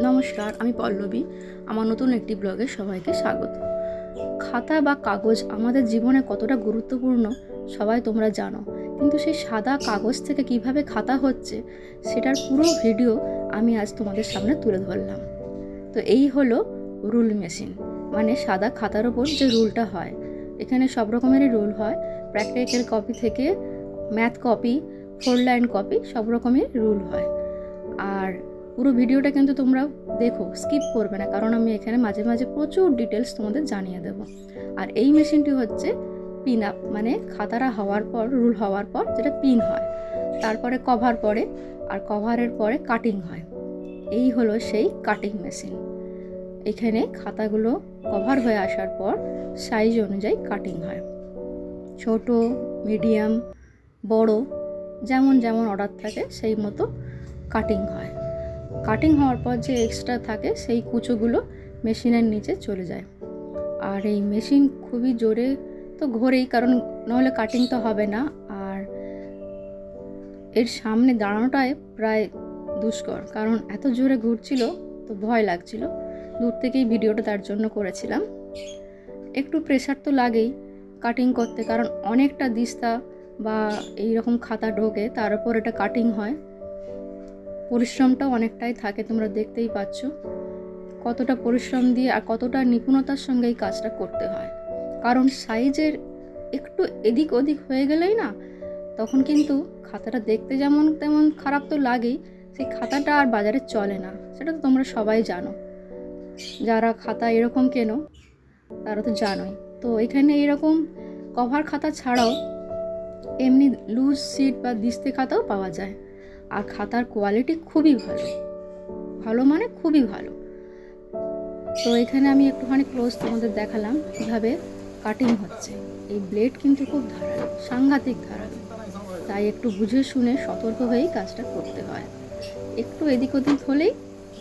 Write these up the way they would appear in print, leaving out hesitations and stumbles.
নমস্কার, আমি পল্লবী। আমার নতুন একটি ব্লগে সবাইকে স্বাগত। খাতা বা কাগজ আমাদের জীবনে কতটা গুরুত্বপূর্ণ সবাই তোমরা জানো, কিন্তু সেই সাদা কাগজ থেকে কিভাবে খাতা হচ্ছে সেটার পুরো ভিডিও আমি আজ তোমাদের সামনে তুলে ধরলাম। তো এই হলো রুল মেশিন, মানে সাদা খাতার ওপর যে রুলটা হয়। এখানে সব রকমেরই রুল হয়, প্র্যাকটিক্যাল কপি থেকে ম্যাথ কপি, 4 লাইন কপি, সব রকমের রুল হয়। আর পুরো ভিডিওটা কিন্তু তোমরা দেখো, স্কিপ করবে না, কারণ আমি এখানে মাঝে মাঝে প্রচুর ডিটেলস তোমাদের জানিয়ে দেব। আর এই মেশিনটি হচ্ছে পিন আপ, মানে খাতাটা হওয়ার পর, রুল হওয়ার পর যেটা পিন হয়, তারপরে কভার পড়ে, আর কভারের পরে কাটিং হয়। এই হলো সেই কাটিং মেশিন। এখানে খাতাগুলো কভার হয়ে আসার পর সাইজ অনুযায়ী কাটিং হয়, ছোট, মিডিয়াম, বড়, যেমন যেমন অর্ডার থাকে সেই মতো কাটিং হয়। কাটিং হওয়ার পর যে এক্সট্রা থাকে সেই কুচোগুলো মেশিনের নিচে চলে যায়। আর এই মেশিন খুবই জোরে তো ঘোরেই, কারণ নাহলে কাটিং তো হবে না। আর এর সামনে দাঁড়ানোটাই প্রায় দুষ্কর, কারণ এত জোরে ঘুরছিল তো ভয় লাগছিল। দূর থেকেই ভিডিওটা তার জন্য করেছিলাম। একটু প্রেশার তো লাগেই কাটিং করতে, কারণ অনেকটা দিস্তা বা এইরকম খাতা ঢোকে, তার উপর এটা কাটিং হয়। পরিশ্রমটাও অনেকটাই থাকে, তোমরা দেখতেই পাচ্ছ কতটা পরিশ্রম দিয়ে আর কতটা নিপুণতার সঙ্গে এই কাজটা করতে হয়। কারণ সাইজের একটু এদিক ওদিক হয়ে গেলেই না, তখন কিন্তু খাতাটা দেখতে যেমন তেমন খারাপ তো লাগেই, সেই খাতাটা আর বাজারে চলে না। সেটা তো তোমরা সবাই জানো, যারা খাতা এরকম কেনো তারা তো জানোই। তো এখানে এরকম কভার খাতা ছাড়াও এমনি লুজ শিট বা দিস্তে খাতাও পাওয়া যায়। আর খাতার কোয়ালিটি খুবই ভালো, মানে খুবই ভালো। তো এখানে আমি একটুখানি ক্লোজ তোমাদের দেখালাম কীভাবে কাটিং হচ্ছে। এই ব্লেড কিন্তু খুব ধারালো, সাংঘাতিক ধারালো, তাই একটু বুঝে শুনে সতর্ক হয়েই কাজটা করতে হয়। একটু এদিক ওদিক হলেই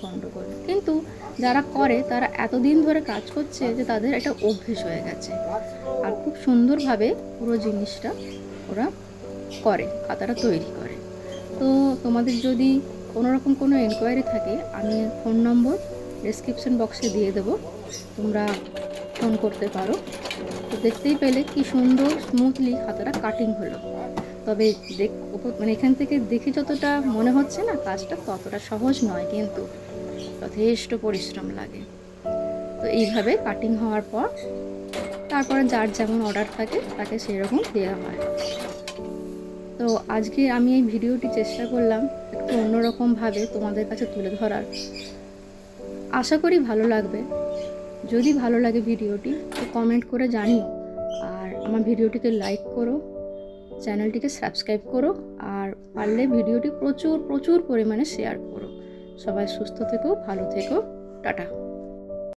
গণ্ডগোল। কিন্তু যারা করে তারা এতদিন ধরে কাজ করছে যে তাদের একটা অভ্যেস হয়ে গেছে, আর খুব সুন্দরভাবে পুরো জিনিসটা ওরা করে, খাতাটা তৈরি করে। তো তোমাদের যদি কোনোরকম কোনো এনকোয়ারি থাকে, আমি ফোন নম্বর ডেসক্রিপশন বক্সে দিয়ে দেবো, তোমরা ফোন করতে পারো। তো দেখতেই পেলে কি সুন্দর স্মুথলি খাতাটা কাটিং হলো। তবে মানে এখান থেকে দেখে যতটা মনে হচ্ছে না, কাজটা ততটা সহজ নয়, কিন্তু যথেষ্ট পরিশ্রম লাগে। তো এইভাবে কাটিং হওয়ার পর তারপরে যার যেমন অর্ডার থাকে তাকে সেরকম দেওয়া হয়। তো আজকে আমি এই ভিডিওটি চেষ্টা করলাম একটু অন্যরকমভাবে তোমাদের কাছে তুলে ধরার। আশা করি ভালো লাগবে। যদি ভালো লাগে ভিডিওটি তো কমেন্ট করে জানিও, আর আমার ভিডিওটিকে লাইক করো, চ্যানেলটিকে সাবস্ক্রাইব করো, আর পারলে ভিডিওটি প্রচুর পরিমাণে শেয়ার করো। সবাই সুস্থ থেকো, ভালো থেকো, টাটা।